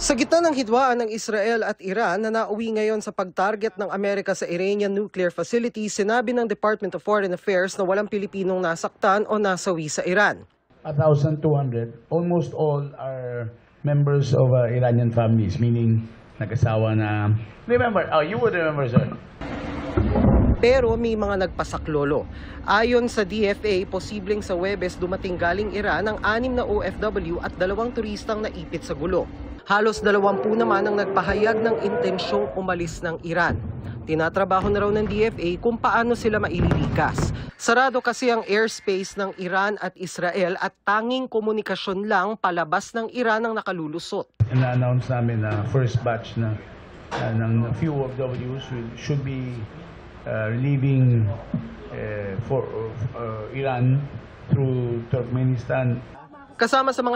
Sa gitna ng hidwaan ng Israel at Iran na nauwi ngayon sa pagtarget ng Amerika sa Iranian nuclear facility, sinabi ng Department of Foreign Affairs na walang Pilipinong nasaktan o nasawi sa Iran. 1,200, almost all are members of Iranian families, meaning nag-asawa na... Remember, you would remember, sir. Pero may mga nagpasaklolo. Ayon sa DFA, posibleng sa Huwebes dumating galing Iran ang 6 na OFW at 2 turistang naipit sa gulo. Halos 20 naman ang nagpahayag ng intensyong umalis ng Iran. Tinatrabaho na raw ng DFA kung paano sila maililikas. Sarado kasi ang airspace ng Iran at Israel at tanging komunikasyon lang palabas ng Iran ang nakalulusot. Na-announce namin na first batch na ng few OFWs should be leaving for Iran through Turkmenistan. Kasama sa mga